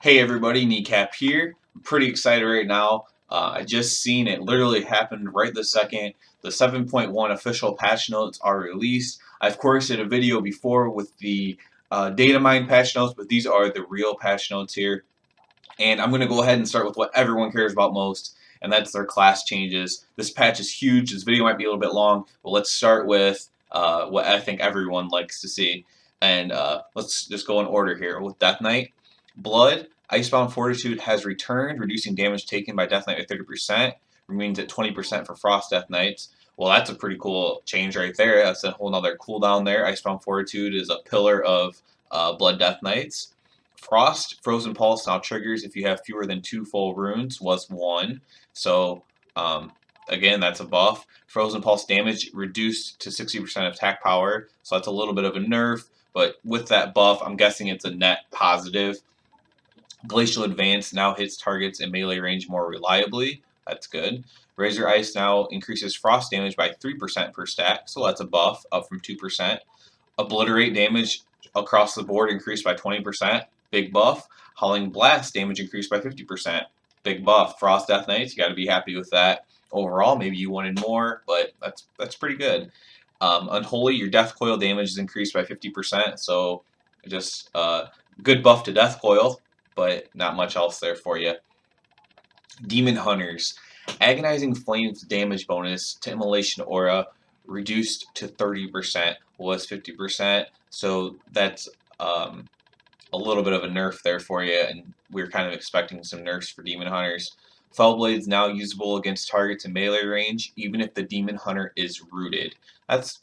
Hey everybody, Kneecap here. I'm pretty excited right now. I just seen it literally happened right this second. The 7.1 official patch notes are released. I of course did a video before with the data mine patch notes, but these are the real patch notes here. And I'm going to go ahead and start with what everyone cares about most, and that's their class changes. This patch is huge. This video might be a little bit long, but let's start with what I think everyone likes to see. And let's just go in order here. With Death Knight, Blood, Icebound Fortitude has returned, reducing damage taken by Death Knight by 30%. Remains at 20% for Frost Death Knights. Well, that's a pretty cool change right there. That's a whole other cooldown there. Icebound Fortitude is a pillar of Blood Death Knights. Frost, Frozen Pulse now triggers if you have fewer than 2 full runes, was 1. So, again, that's a buff. Frozen Pulse damage reduced to 60% attack power, so that's a little bit of a nerf, but with that buff, I'm guessing it's a net positive. Glacial Advance now hits targets in melee range more reliably. That's good. Razor Ice now increases frost damage by 3% per stack, so that's a buff, up from 2%. Obliterate damage across the board increased by 20%. Big buff. Howling Blast damage increased by 50%. Big buff. Frost Death Knights, you got to be happy with that. Overall, maybe you wanted more, but that's pretty good. Unholy, your Death Coil damage is increased by 50%, so just good buff to Death Coil, but not much else there for you. Demon Hunters, Agonizing Flames damage bonus to Immolation Aura reduced to 30%, was 50%, so that's a little bit of a nerf there for you, and we're kind of expecting some nerfs for Demon Hunters. Fellblade's now usable against targets in melee range, even if the Demon Hunter is rooted. That's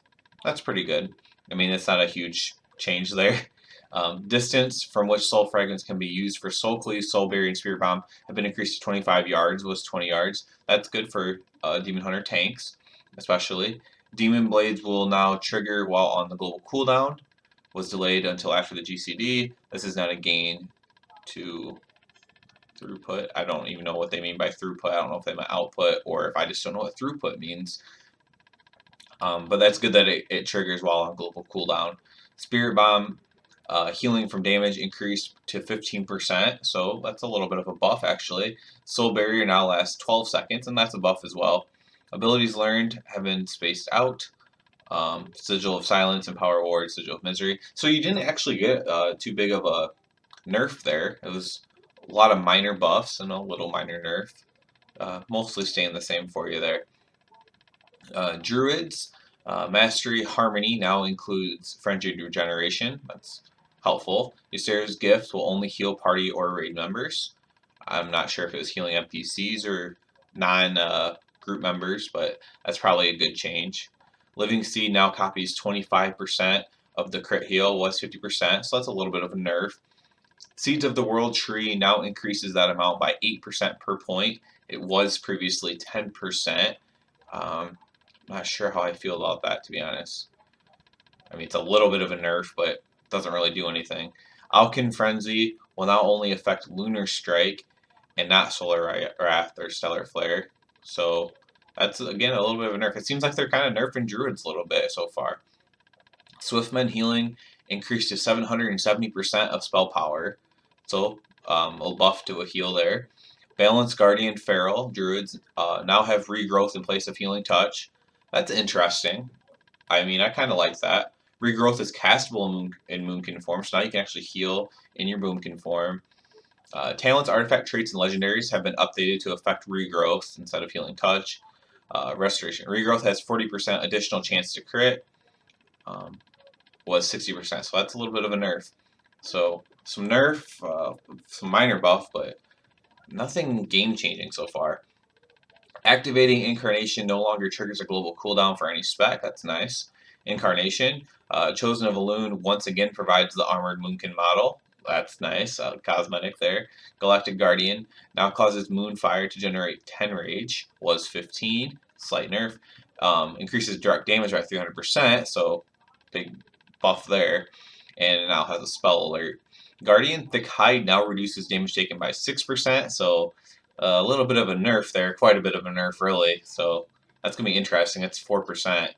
pretty good. I mean, it's not a huge change there. Distance from which soul fragments can be used for soul cleave, soul berry, and spirit bomb have been increased to 25 yards. Was 20 yards. That's good for Demon Hunter tanks, especially. Demon blades will now trigger while on the global cooldown. Was delayed until after the GCD. This is not a gain to throughput. I don't even know what they mean by throughput. I don't know if they meant output or if I just don't know what throughput means. But that's good that it triggers while on global cooldown. Spirit Bomb healing from damage increased to 15%, so that's a little bit of a buff actually. Soul Barrier now lasts 12 seconds, and that's a buff as well. Abilities learned have been spaced out. Sigil of Silence and Power Ward, Sigil of Misery. So you didn't actually get too big of a nerf there. It was a lot of minor buffs and a little minor nerf. Mostly staying the same for you there. Druids, Mastery Harmony now includes Frenzied Regeneration. That's helpful. Ysera's Gift will only heal party or raid members. I'm not sure if it was healing NPCs or non-group members, but that's probably a good change. Living Seed now copies 25% of the crit heal, was 50%, so that's a little bit of a nerf. Seeds of the World Tree now increases that amount by 8% per point. It was previously 10%. Not sure how I feel about that, to be honest. I mean, it's a little bit of a nerf, but it doesn't really do anything. Alkin Frenzy will now only affect Lunar Strike and not Solar Wrath or Stellar Flare. So that's, again, a little bit of a nerf. It seems like they're kind of nerfing Druids a little bit so far. Swiftmen Healing increased to 770% of spell power. So a buff to a heal there. Balanced Guardian Feral Druids now have regrowth in place of Healing Touch. That's interesting. I mean, I kind of like that. Regrowth is castable in Moonkin form, so now you can actually heal in your Moonkin form. Talents, artifact traits, and legendaries have been updated to affect regrowth instead of healing touch. Restoration. Regrowth has 40% additional chance to crit. Was 60%, so that's a little bit of a nerf. So some nerf, some minor buff, but nothing game-changing so far. Activating Incarnation no longer triggers a global cooldown for any spec. That's nice. Incarnation. Chosen of Elune once again provides the Armored Moonkin model. That's nice. Cosmetic there. Galactic Guardian now causes Moonfire to generate 10 rage. Was 15. Slight nerf. Increases direct damage by 300%, so big buff there. And it now has a spell alert. Guardian Thick Hide now reduces damage taken by 6%, so a little bit of a nerf there, quite a bit of a nerf really. So that's gonna be interesting. It's 4%.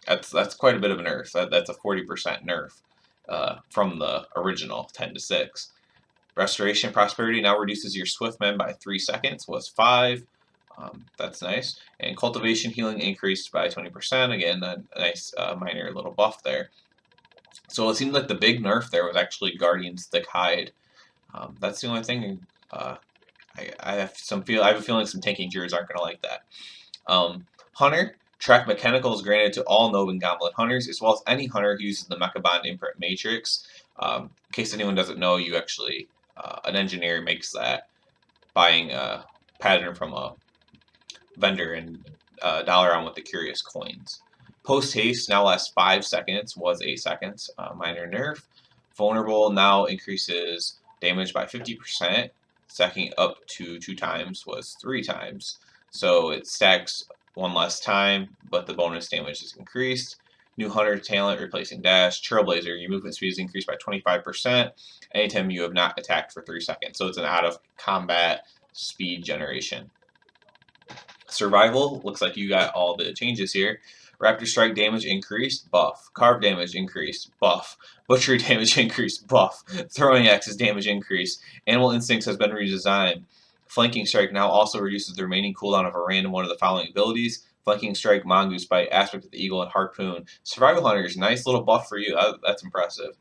That's quite a bit of a nerf. That's a 40% nerf from the original 10 to 6. Restoration Prosperity now reduces your Swift Men by 3 seconds, was 5. That's nice. And Cultivation Healing increased by 20%. Again, a nice minor little buff there. So it seemed like the big nerf there was actually Guardian's Thick Hide. That's the only thing. I have a feeling some tanking Jurors aren't going to like that. Hunter. Track Mechanicals granted to all Nova and Goblin Hunters, as well as any Hunter who uses the Mechabond Imprint Matrix. In case anyone doesn't know, you actually, an engineer makes that, buying a pattern from a vendor and dollar on with the curious coins. Post haste now lasts 5 seconds, was 8 seconds, minor nerf. Vulnerable now increases damage by 50%, stacking up to 2 times, was 3 times. So it stacks 1 less time, but the bonus damage is increased. New Hunter talent replacing Dash. Trailblazer, your movement speed is increased by 25% anytime you have not attacked for 3 seconds. So it's an out of combat speed generation. Survival, looks like you got all the changes here. Raptor Strike damage increased, buff. Carve damage increased, buff. Butchery damage increased, buff. Throwing Axes damage increased. Animal Instincts has been redesigned. Flanking Strike now also reduces the remaining cooldown of a random one of the following abilities. Flanking Strike, Mongoose Bite, Aspect of the Eagle, and Harpoon. Survival Hunters, nice little buff for you. That's impressive.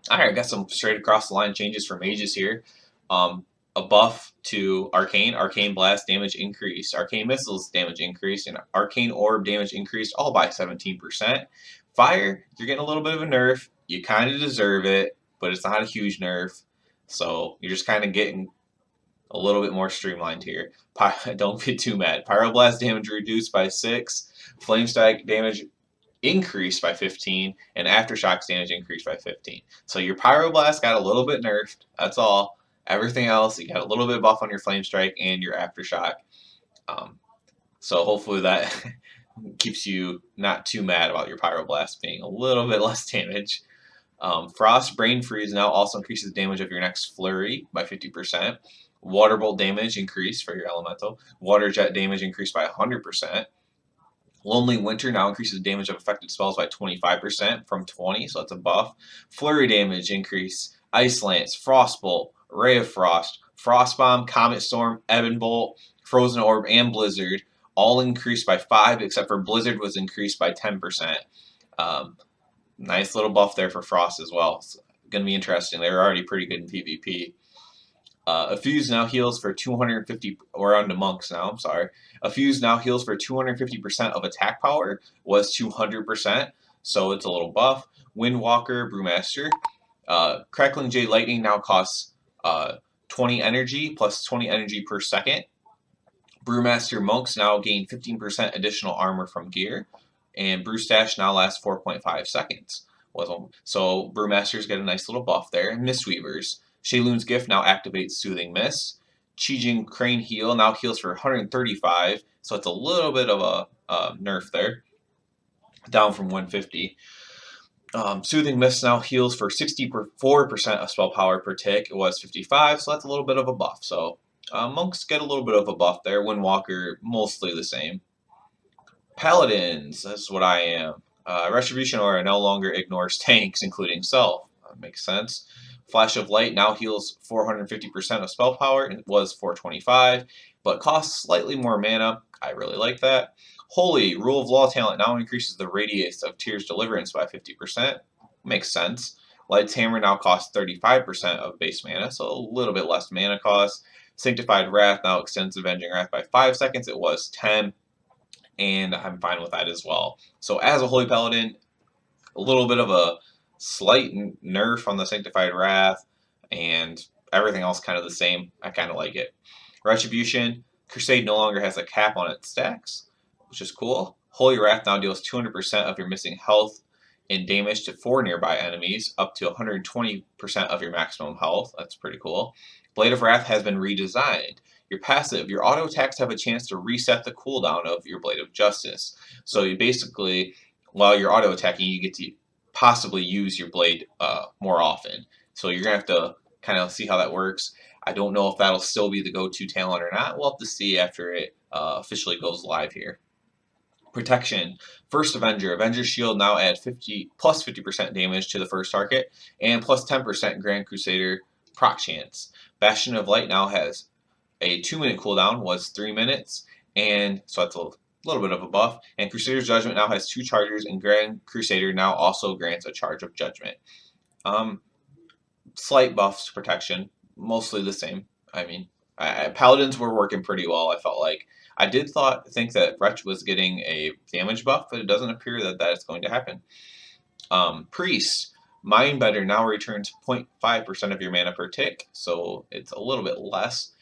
Alright, I got some straight across the line changes for mages here. A buff to Arcane. Arcane Blast damage increased. Arcane Missiles damage increased. And Arcane Orb damage increased, all by 17%. Fire, you're getting a little bit of a nerf. You kind of deserve it, but it's not a huge nerf. So you're just kind of getting a little bit more streamlined here. Don't get too mad. Pyroblast damage reduced by 6. Flame Strike damage increased by 15, and Aftershocks damage increased by 15. So your Pyroblast got a little bit nerfed, that's all. Everything else, you got a little bit of buff on your Flame Strike and your Aftershock. So hopefully that keeps you not too mad about your Pyroblast being a little bit less damage. Frost Brain Freeze now also increases damage of your next Flurry by 50%. Water Bolt damage increased for your Elemental. Water Jet damage increased by 100%. Lonely Winter now increases damage of affected spells by 25% from 20, so that's a buff. Flurry damage increase, Ice Lance, Frostbolt, Ray of Frost, Frost Bomb, Comet Storm, Ebon Bolt, Frozen Orb, and Blizzard all increased by 5, except for Blizzard was increased by 10%. Nice little buff there for Frost as well. It's going to be interesting. They were already pretty good in PvP. A Fuse now heals for 250, or on to Monks now, I'm sorry. A Fuse now heals for 250% of attack power, was 200%, so it's a little buff. Windwalker, Brewmaster. Crackling Jade Lightning now costs 20 energy, plus 20 energy per second. Brewmaster Monks now gain 15% additional armor from gear, and Brewstash now lasts 4.5 seconds. So Brewmasters get a nice little buff there. Mistweavers. Shayloon's Gift now activates Soothing Mist. Chijing Crane Heal now heals for 135, so it's a little bit of a nerf there, down from 150. Soothing Mist now heals for 64% of spell power per tick. It was 55, so that's a little bit of a buff. So Monks get a little bit of a buff there. Windwalker, mostly the same. Paladins, that's what I am. Retribution Aura no longer ignores tanks, including self. That makes sense. Flash of Light now heals 450% of spell power. It was 425, but costs slightly more mana. I really like that. Holy, Rule of Law talent now increases the radius of Tyr's Deliverance by 50%. Makes sense. Light's Hammer now costs 35% of base mana, so a little bit less mana cost. Sanctified Wrath now extends Avenging Wrath by 5 seconds. It was 10, and I'm fine with that as well. So as a Holy Paladin, a little bit of a slight nerf on the Sanctified Wrath, and everything else kind of the same. I kind of like it. Retribution, Crusade no longer has a cap on its stacks, which is cool. Holy Wrath now deals 200% of your missing health and damage to 4 nearby enemies, up to 120% of your maximum health. That's pretty cool. Blade of Wrath has been redesigned. Your passive, your auto attacks have a chance to reset the cooldown of your Blade of Justice. So you basically, while you're auto attacking, you get to possibly use your blade more often. So you're going to have to kind of see how that works. I don't know if that'll still be the go-to talent or not. We'll have to see after it officially goes live here. Protection. First Avenger. Avenger Shield now adds plus 50% damage to the first target, and plus 10% Grand Crusader proc chance. Bastion of Light now has a 2-minute cooldown, was 3 minutes, and so that's a little bit of a buff. And Crusader's Judgment now has 2 charges, and Grand Crusader now also grants a charge of judgment. Slight buffs to protection, mostly the same. I mean, Paladins were working pretty well, I felt like. I did think that Wretch was getting a damage buff, but it doesn't appear that that is going to happen. Priest, Mind Bender now returns 0.5% of your mana per tick, so it's a little bit less.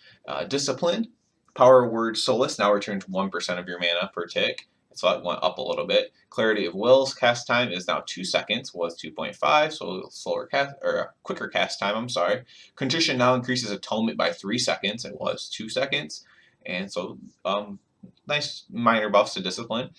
Discipline, Power Word Solace now returns 1% of your mana per tick, so that went up a little bit. Clarity of Will's cast time is now 2 seconds, was 2.5, so slower cast or quicker cast time. I'm sorry. Contrition now increases Atonement by 3 seconds. It was 2 seconds, and so nice minor buffs to Discipline.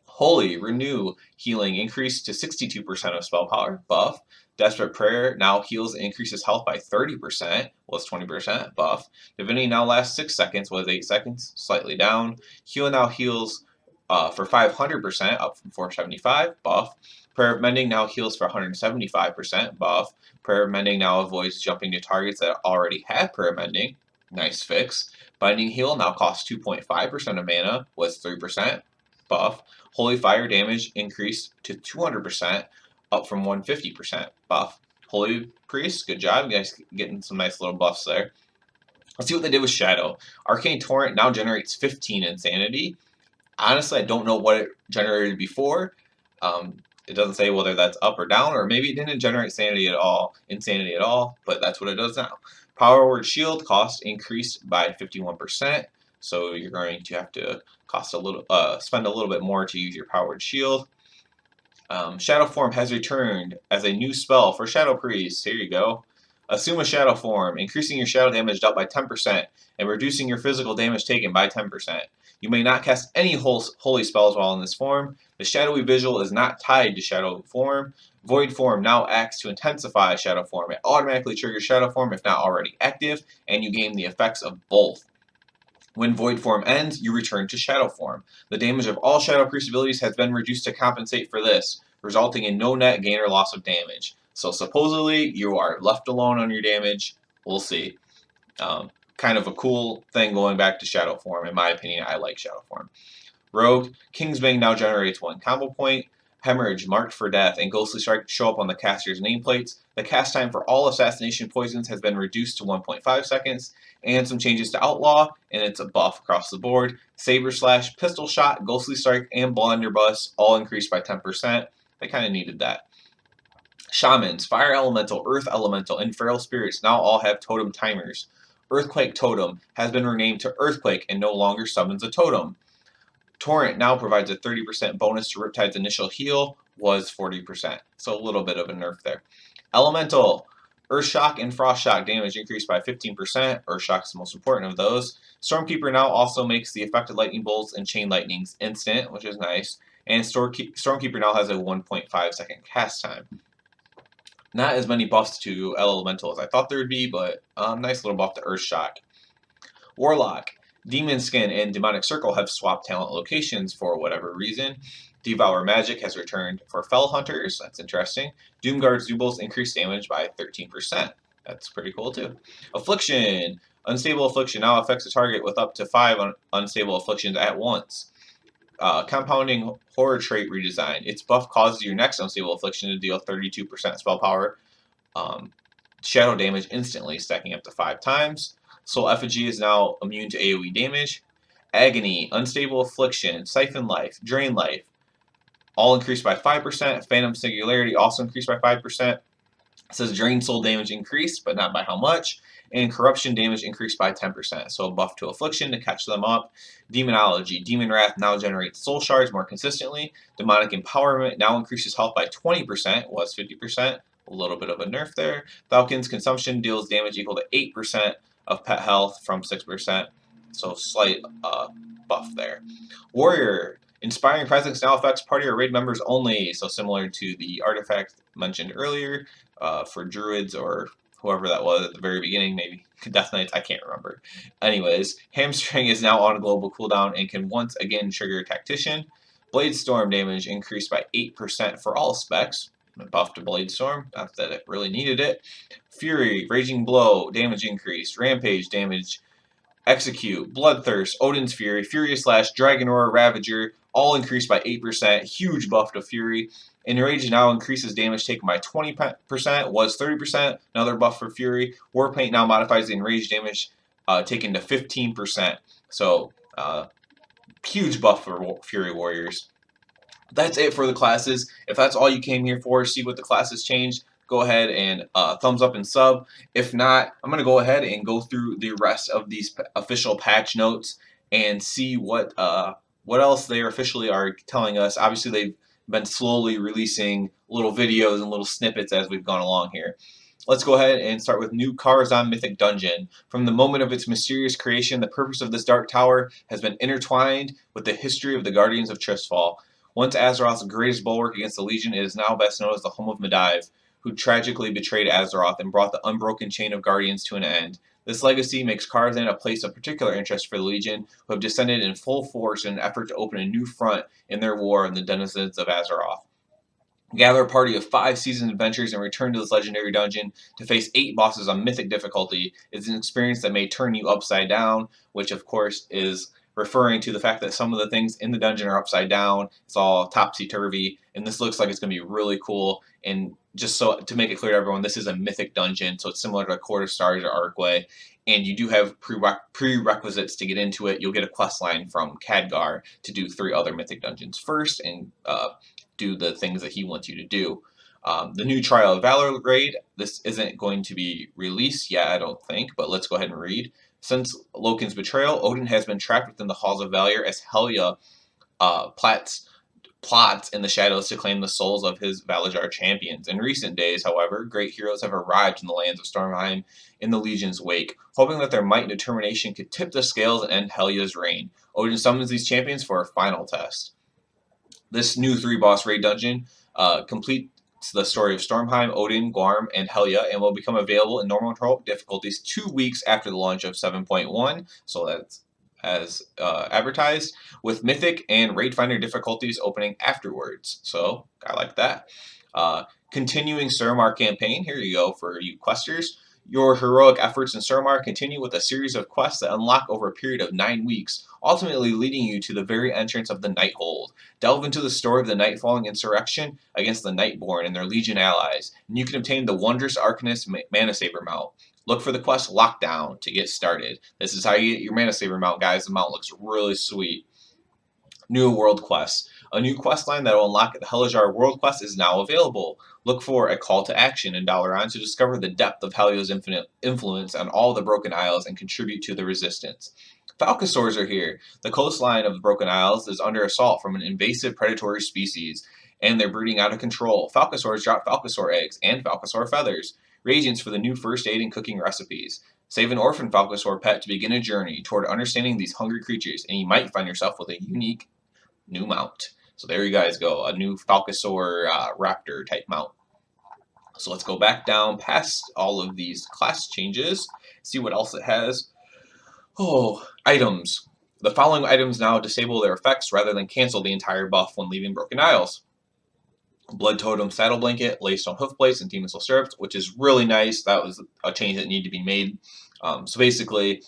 Holy, Renew, healing increased to 62% of spell power, buff. Desperate Prayer now heals and increases health by 30%, was 20%, buff. Divinity now lasts 6 seconds, was 8 seconds, slightly down. Heal now heals for 500%, up from 475, buff. Prayer of Mending now heals for 175%, buff. Prayer of Mending now avoids jumping to targets that already have Prayer of Mending, nice fix. Binding Heal now costs 2.5% of mana, was 3%, buff. Holy Fire damage increased to 200%, up from 150%, buff. Holy Priest, good job, you guys getting some nice little buffs there. Let's see what they did with Shadow. Arcane Torrent now generates 15 Insanity. Honestly, I don't know what it generated before. It doesn't say whether that's up or down, or maybe it didn't generate insanity at all, but that's what it does now. Power Word Shield cost increased by 51%, so you're going to have to spend a little bit more to use your Power Word Shield. Shadow Form has returned as a new spell for Shadow Priest. Here you go. Assume a Shadow Form, increasing your shadow damage dealt by 10% and reducing your physical damage taken by 10%. You may not cast any holy spells while in this form. The shadowy visual is not tied to Shadow Form. Void Form now acts to intensify Shadow Form. It automatically triggers Shadow Form if not already active, and you gain the effects of both. When Void Form ends, you return to Shadow Form. The damage of all Shadow Priest abilities has been reduced to compensate for this, resulting in no net gain or loss of damage. So supposedly, you are left alone on your damage. We'll see. Kind of a cool thing going back to Shadow Form. In my opinion, I like Shadow Form. Rogue, Kingsbane now generates 1 combo point. Hemorrhage, Marked for Death, and Ghostly Strike show up on the caster's nameplates. The cast time for all Assassination Poisons has been reduced to 1.5 seconds, and some changes to Outlaw, and it's a buff across the board. Saber Slash, Pistol Shot, Ghostly Strike, and Blunderbuss all increased by 10%. They kind of needed that. Shamans, Fire Elemental, Earth Elemental, and Feral Spirits now all have totem timers. Earthquake Totem has been renamed to Earthquake and no longer summons a totem. Torrent now provides a 30% bonus to Riptide's initial heal, was 40%. So a little bit of a nerf there. Elemental, Earth Shock and Frost Shock damage increased by 15%. Earth Shock is the most important of those. Stormkeeper now also makes the affected lightning bolts and chain lightnings instant, which is nice. And Stormkeeper now has a 1.5 second cast time. Not as many buffs to Elemental as I thought there would be, but nice little buff to Earth Shock. Warlock, Demon Skin and Demonic Circle have swapped talent locations for whatever reason. Devour Magic has returned for Fell Hunters. That's interesting. Doomguard's Dubles increased damage by 13%. That's pretty cool too. Affliction. Unstable Affliction now affects a target with up to 5 unstable afflictions at once. Compounding Horror Trait redesign. Its buff causes your next unstable affliction to deal 32% spell power shadow damage instantly, stacking up to 5 times. Soul Effigy is now immune to AoE damage. Agony, Unstable Affliction, Siphon Life, Drain Life, all increased by 5%. Phantom Singularity also increased by 5%. It says Drain Soul damage increased, but not by how much. And Corruption damage increased by 10%. So a buff to Affliction to catch them up. Demonology, Demon Wrath now generates Soul Shards more consistently. Demonic Empowerment now increases health by 20%, was 50%. A little bit of a nerf there. Falcon's Consumption deals damage equal to 8% of pet health from 6%. So slight buff there. Warrior, Inspiring Presence now affects party or raid members only. So similar to the artifact mentioned earlier for druids or whoever that was at the very beginning, maybe Death Knights, I can't remember. Anyways, Hamstring is now on a global cooldown and can once again trigger Tactician. Blade Storm damage increased by 8% for all specs. Buff to Blade Storm, not that it really needed it. Fury, Raging Blow, damage increased. Rampage, damage. Execute, Bloodthirst, Odin's Fury, Furious Slash, Dragon Roar, Ravager, all increased by 8%. Huge buff to Fury. Enrage now increases damage taken by 20%, was 30%. Another buff for Fury. Warpaint now modifies the enraged damage taken to 15%. So, huge buff for Fury Warriors. That's it for the classes. If that's all you came here for, see what the classes changed, go ahead and thumbs up and sub. If not, I'm going to go ahead and go through the rest of these official patch notes and see what else they officially are telling us. Obviously, they've been slowly releasing little videos and little snippets as we've gone along here. Let's go ahead and start with new Karazhan Mythic Dungeon. From the moment of its mysterious creation, the purpose of this dark tower has been intertwined with the history of the Guardians of Tristfall. Once Azeroth's greatest bulwark against the Legion, it is now best known as the home of Medivh, who tragically betrayed Azeroth and brought the unbroken chain of Guardians to an end. This legacy makes Karazhan a place of particular interest for the Legion, who have descended in full force in an effort to open a new front in their war on the denizens of Azeroth. Gather a party of 5 seasoned adventurers and return to this legendary dungeon to face 8 bosses on mythic difficulty. It's an experience that may turn you upside down, which of course is referring to the fact that some of the things in the dungeon are upside down. It's all topsy-turvy, and this looks like it's going to be really cool. And just so to make it clear to everyone, this is a mythic dungeon, so it's similar to a Court of Stars or Arcway. And you do have prerequisites to get into it. You'll get a quest line from Khadgar to do 3 other mythic dungeons first, and do the things that he wants you to do. The new Trial of Valor raid, this isn't going to be released yet, I don't think, but let's go ahead and read. Since Loken's betrayal, Odin has been trapped within the halls of Valor as Helya plots in the shadows to claim the souls of his Valajar champions. In recent days, however, great heroes have arrived in the lands of Stormheim in the Legion's wake, hoping that their might and determination could tip the scales and end Helya's reign. Odin summons these champions for a final test. This new 3-boss raid dungeon completes the story of Stormheim, Odin, Garm, and Helya, and will become available in normal control difficulties 2 weeks after the launch of 7.1, so that's as advertised, with Mythic and Raid Finder difficulties opening afterwards. So, I like that. Continuing Suramar campaign, here you go for you questers. Your heroic efforts in Suramar continue with a series of quests that unlock over a period of 9 weeks, ultimately leading you to the very entrance of the Nighthold. Delve into the story of the Nightfalling insurrection against the Nightborn and their Legion allies, and you can obtain the wondrous Arcanist Mana Saber mount. Look for the quest Lockdown to get started. This is how you get your Mana Saber mount, guys. The mount looks really sweet. New World Quests. A new quest line that will unlock the Helyajar World Quest is now available. Look for a call to action in Dalaran to discover the depth of Helya's infinite influence on all the Broken Isles and contribute to the resistance. Falcosaurs are here. The coastline of the Broken Isles is under assault from an invasive predatory species, and they're breeding out of control. Falcosaurs drop Falcosaur eggs and Falcosaur feathers. Reagents for the new first aid and cooking recipes. Save an orphan Falcosaur pet to begin a journey toward understanding these hungry creatures, and you might find yourself with a unique new mount. So there you guys go, a new Falcosaur Raptor type mount. So let's go back down past all of these class changes, see what else it has. Oh, items. The following items now disable their effects rather than cancel the entire buff when leaving Broken Isles. Blood Totem Saddle Blanket, Laystone Hoof Plates, and Demon Soul Stirrups, which is really nice. That was a change that needed to be made. So basically,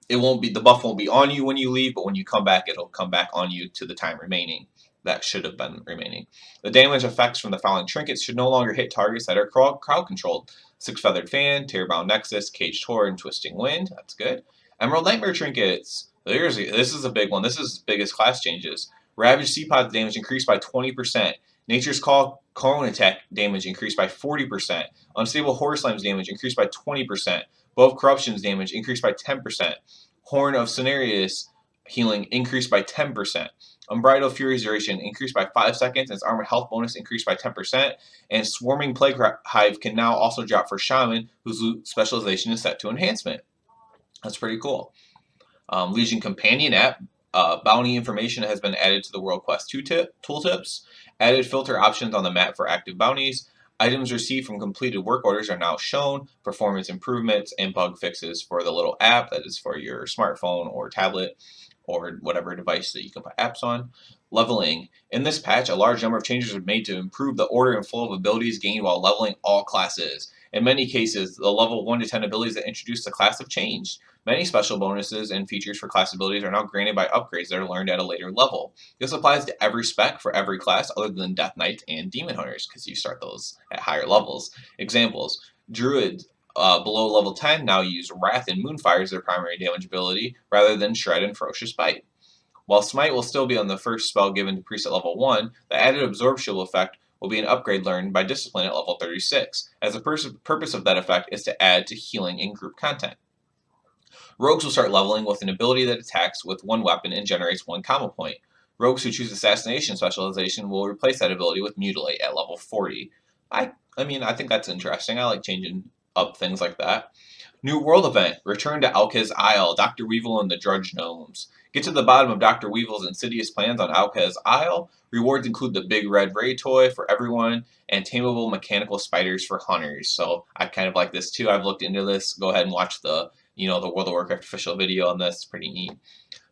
the buff won't be on you when you leave, but when you come back, it'll come back on you to the time remaining. That should have been remaining. The damage effects from the following trinkets should no longer hit targets that are crowd controlled. 6-Feathered Fan, Tearbound Nexus, Caged Tor, and Twisting Wind. That's good. Emerald Nightmare trinkets. This is a big one. This is the biggest class changes. Ravaged Seapod's damage increased by 20%. Nature's Call Cone Attack damage increased by 40%. Unstable Horror Slime's damage increased by 20%. Bow of Corruption's damage increased by 10%. Horn of Cenarius healing increased by 10%. Unbridled Fury's duration increased by 5 seconds, and its armor health bonus increased by 10%. And Swarming Plague Hive can now also drop for Shaman, whose loot specialization is set to enhancement. That's pretty cool. Legion Companion app. Bounty information has been added to the World Quest tooltips. Added filter options on the map for active bounties. Items received from completed work orders are now shown. Performance improvements and bug fixes for the little app that is for your smartphone or tablet or whatever device that you can put apps on. Leveling. In this patch, a large number of changes are made to improve the order and flow of abilities gained while leveling all classes. In many cases, the level 1 to 10 abilities that introduce the class have changed. Many special bonuses and features for class abilities are now granted by upgrades that are learned at a later level. This applies to every spec for every class other than Death Knights and Demon Hunters, because you start those at higher levels. Examples: Druid below level 10 now use Wrath and Moonfire as their primary damage ability, rather than Shred and Ferocious Bite. While Smite will still be on the first spell given to Priest at level 1, the added Absorb Shield effect will be an upgrade learned by Discipline at level 36, as the purpose of that effect is to add to healing in group content. Rogues will start leveling with an ability that attacks with one weapon and generates one combo point. Rogues who choose Assassination specialization will replace that ability with Mutilate at level 40. I think that's interesting. I like changing up things like that. New World Event. Return to Alkaz Isle, Dr. Weevil and the Drudge Gnomes. Get to the bottom of Dr. Weevil's insidious plans on Alkaz Isle. Rewards include the Big Red Ray toy for everyone and tameable mechanical spiders for hunters. So I kind of like this too. I've looked into this. Go ahead and watch the World of Warcraft official video on this. It's pretty neat.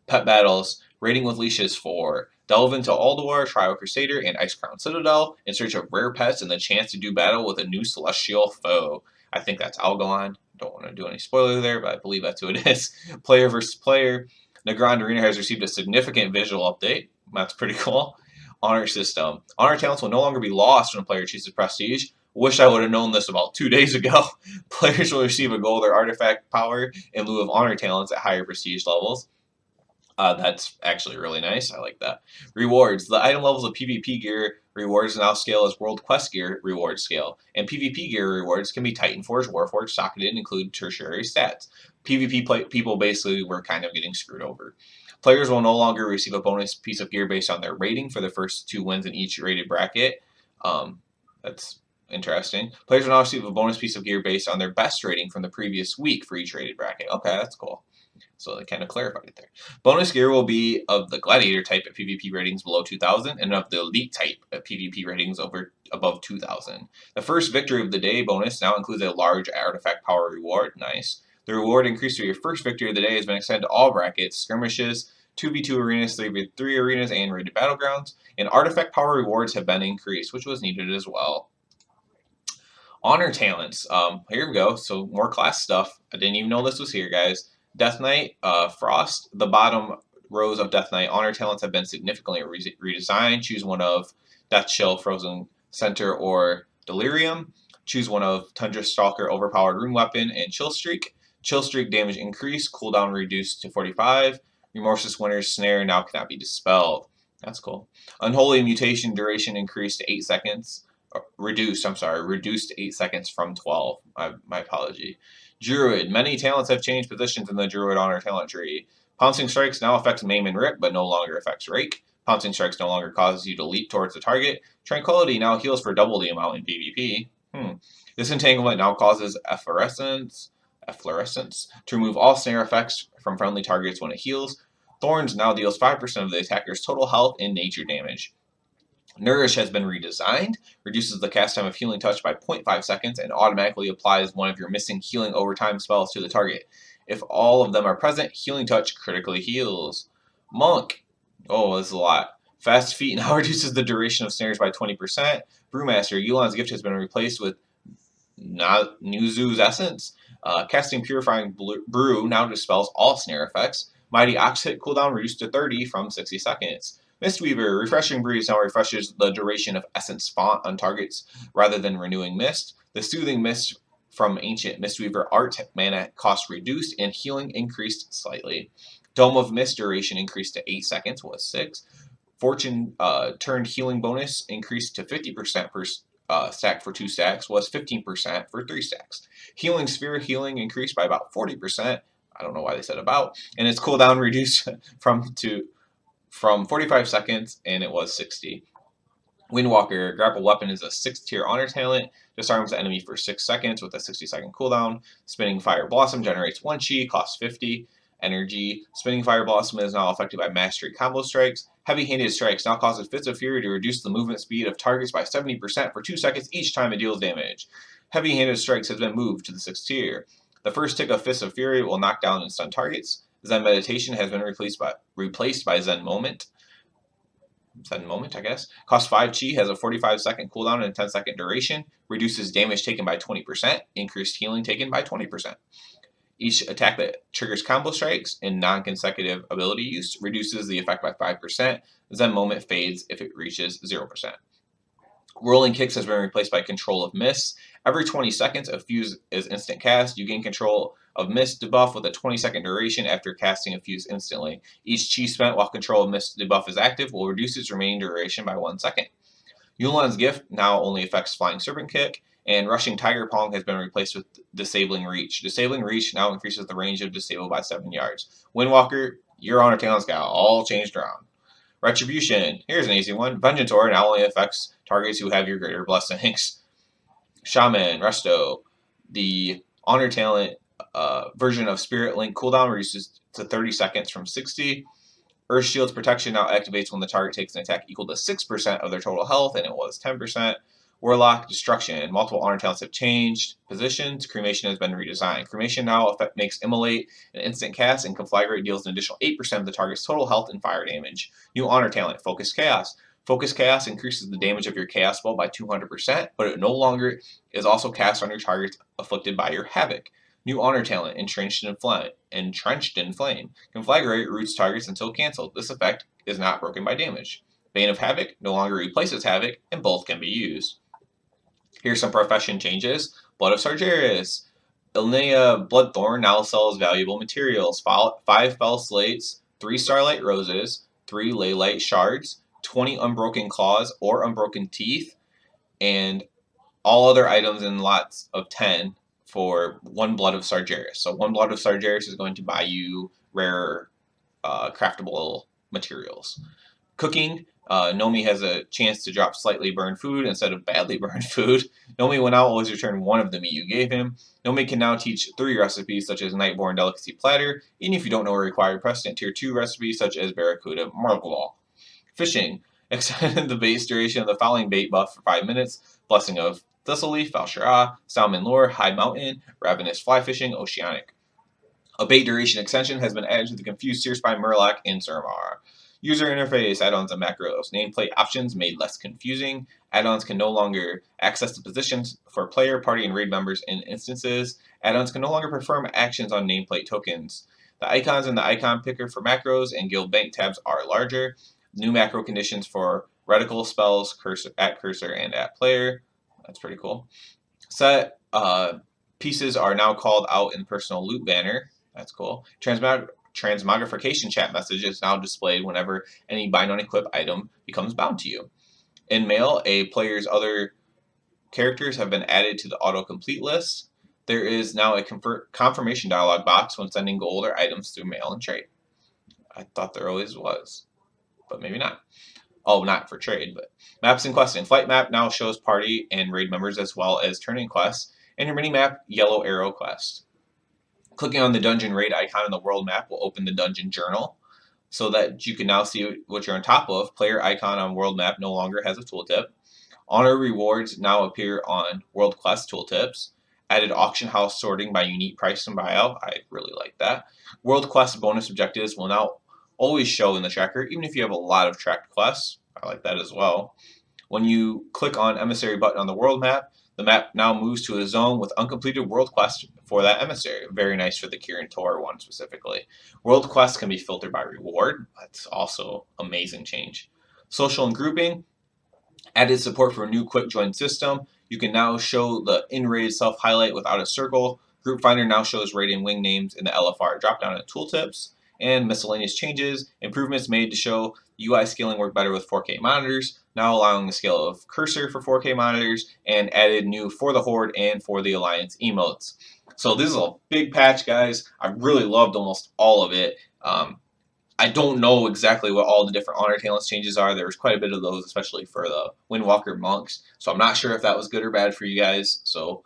Pet battles. Raiding with leashes for delve into Ulduar, Trio Crusader, and Icecrown Citadel in search of rare pets and the chance to do battle with a new celestial foe. I think that's Algalon. Don't want to do any spoiler there, but I believe that's who it is. Player versus player. Nagrand Arena has received a significant visual update. That's pretty cool. Honor system. Honor talents will no longer be lost when a player chooses Prestige. Wish I would have known this about 2 days ago. Players will receive a gold or artifact power in lieu of honor talents at higher prestige levels. That's actually really nice. I like that. Rewards. The item levels of PvP gear rewards now scale as World Quest gear reward scale, and PvP gear rewards can be Titan Forge, Warforged, socketed, and include tertiary stats. PvP people basically were kind of getting screwed over. Players will no longer receive a bonus piece of gear based on their rating for the first 2 wins in each rated bracket. That's interesting. Players will now receive a bonus piece of gear based on their best rating from the previous week for each rated bracket. Okay, that's cool. So they kind of clarified it there. Bonus gear will be of the Gladiator type at PvP ratings below 2,000 and of the Elite type at PvP ratings above 2,000. The first Victory of the Day bonus now includes a large artifact power reward. Nice. The reward increase for your first Victory of the Day has been extended to all brackets, skirmishes, 2v2 arenas, 3v3 arenas, and rated battlegrounds. And artifact power rewards have been increased, which was needed as well. Honor talents. Here we go. So more class stuff. I didn't even know this was here, guys. Death Knight, Frost. The bottom rows of Death Knight honor talents have been significantly redesigned. Choose one of Death Chill, Frozen Center, or Delirium. Choose one of Tundra Stalker, Overpowered Rune Weapon, and Chill Streak. Chill Streak damage increased, cooldown reduced to 45. Remorseless Winter's Snare now cannot be dispelled. That's cool. Unholy Mutation duration increased to 8 seconds. Reduced to 8 seconds from 12. My apology. Druid. Many talents have changed positions in the Druid honor talent tree. Pouncing Strikes now affects Maim and Rip, but no longer affects Rake. Pouncing Strikes no longer causes you to leap towards the target. Tranquility now heals for double the amount in PvP. Disentanglement now causes Efflorescence to remove all snare effects from friendly targets when it heals. Thorns now deals 5% of the attacker's total health and nature damage. Nourish has been redesigned, reduces the cast time of Healing Touch by 0.5 seconds, and automatically applies one of your missing healing overtime spells to the target. If all of them are present, Healing Touch critically heals. Monk. Oh, this is a lot. Fast Feet now reduces the duration of snares by 20%. Brewmaster. Yu'lon's Gift has been replaced with Nuzu's Essence. Casting Purifying Brew now dispels all snare effects. Mighty Ox hit cooldown reduced to 30 from 60 seconds. Mistweaver. Refreshing Breeze now refreshes the duration of Essence Font on targets rather than renewing Mist. The Soothing Mist from Ancient Mistweaver art mana cost reduced and healing increased slightly. Dome of Mist duration increased to 8 seconds, was 6. Fortune turned healing bonus increased to 50% per stack for 2 stacks, was 15% for 3 stacks. Healing Sphere healing increased by about 40%. I don't know why they said about. And its cooldown reduced from 45 seconds, and it was 60. Windwalker. Grapple Weapon is a 6th tier honor talent. Disarms the enemy for 6 seconds with a 60-second cooldown. Spinning Fire Blossom generates 1 chi, costs 50 energy. Spinning Fire Blossom is now affected by Mastery combo strikes. Heavy-handed strikes now causes Fits of Fury to reduce the movement speed of targets by 70% for 2 seconds each time it deals damage. Heavy-handed strikes has been moved to the 6th tier. The first tick of Fists of Fury will knock down and stun targets. Zen Meditation has been replaced by Zen Moment. sudden moment, I guess. Cost 5 chi, has a 45-second cooldown and a 10-second duration. Reduces damage taken by 20%. Increased healing taken by 20%. Each attack that triggers combo strikes in non-consecutive ability use reduces the effect by 5%. Zen moment fades if it reaches 0%. Rolling Kicks has been replaced by Control of Mist. Every 20 seconds, a fuse is instant cast. You gain control of Mist debuff with a 20-second duration after casting a fuse instantly. Each chi spent while Control of Mist debuff is active will reduce its remaining duration by 1 second. Yulan's Gift now only affects Flying Serpent Kick, and Rushing Tiger Pong has been replaced with Disabling Reach. Disabling Reach now increases the range of Disable by 7 yards. Windwalker, your Honor Talents got all changed around. Retribution, here's an easy one. Vengeance Aura now only affects targets who have your greater blessings. Shaman, Resto, the Honor Talent version of Spirit Link cooldown reduces to 30 seconds from 60. Earth Shield's protection now activates when the target takes an attack equal to 6% of their total health, and it was 10%. Warlock, Destruction. Multiple honor talents have changed positions. Cremation has been redesigned. Cremation now makes Immolate an instant cast, and Conflagrate deals an additional 8% of the target's total health and fire damage. New honor talent, Focus Chaos. Focus Chaos increases the damage of your Chaos spell by 200%, but it no longer is also cast on your targets afflicted by your Havoc. New honor talent, Entrenched in Flame. Conflagrate roots targets until cancelled. This effect is not broken by damage. Bane of Havoc no longer replaces Havoc, and both can be used. Here's some profession changes. Blood of Sargeras. Ilnea Bloodthorn now sells valuable materials. 5 Fell Slates, 3 Starlight Roses, 3 Leylite Shards, 20 Unbroken Claws or Unbroken Teeth, and all other items in lots of 10 for 1 Blood of Sargeras. So 1 Blood of Sargeras is going to buy you rare craftable materials. Cooking, Nomi has a chance to drop slightly burned food instead of badly burned food. Nomi will now always return 1 of the meat you gave him. Nomi can now teach 3 recipes such as Nightborn Delicacy Platter, even if you don't know a required precedent tier 2 recipe such as Barracuda Margwal. Fishing, extended the base duration of the following bait buff for 5 minutes. Blessing of Thistleleaf, Valshara, Salmon Lure, High Mountain, Ravenous Fly Fishing, Oceanic. A bait duration extension has been added to the Confused Searspine Murloc in Suramar. User interface, add-ons and macros. Nameplate options made less confusing. Add-ons can no longer access the positions for player, party, and raid members in instances. Add-ons can no longer perform actions on nameplate tokens. The icons in the icon picker for macros and guild bank tabs are larger. New macro conditions for reticle spells, cursor, and at player. That's pretty cool. Set pieces are now called out in personal loot banner. That's cool. Transmogrification chat message is now displayed whenever any bind on equip item becomes bound to you. In mail, a player's other characters have been added to the autocomplete list. There is now a confirmation dialog box when sending gold or items through mail and trade. I thought there always was, but maybe not. Oh, not for trade, but maps and questing. Flight map now shows party and raid members as well as turning quests, and your mini map, Yellow Arrow Quest. Clicking on the dungeon raid icon in the world map will open the dungeon journal so that you can now see what you're on top of. Player icon on world map no longer has a tooltip. Honor rewards now appear on world quest tooltips. Added auction house sorting by unique price and buyout. I really like that. World quest bonus objectives will now always show in the tracker, even if you have a lot of tracked quests. I like that as well. When you click on Emissary button on the world map, the map now moves to a zone with uncompleted world quests for that emissary. Very nice for the Kirin Tor one specifically. World quests can be filtered by reward. That's also amazing change. Social and grouping, added support for a new quick join system. You can now show the in-raid self-highlight without a circle. Group Finder now shows raid and wing names in the LFR dropdown and tooltips. And miscellaneous changes, improvements made to show UI scaling work better with 4K monitors, now allowing the scale of cursor for 4K monitors, and added new For the Horde and For the Alliance emotes. So this is a big patch, guys. I really loved almost all of it. I don't know exactly what all the different honor talents changes are. There was quite a bit of those, especially for the Windwalker monks. So I'm not sure if that was good or bad for you guys. So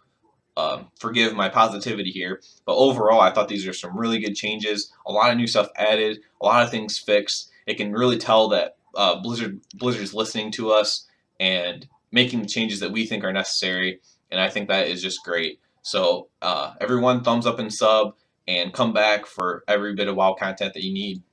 forgive my positivity here. But overall, I thought these are some really good changes. A lot of new stuff added. A lot of things fixed. It can really tell that Blizzard's listening to us and making the changes that we think are necessary. And I think that is just great. So everyone, thumbs up and sub, and come back for every bit of WoW content that you need.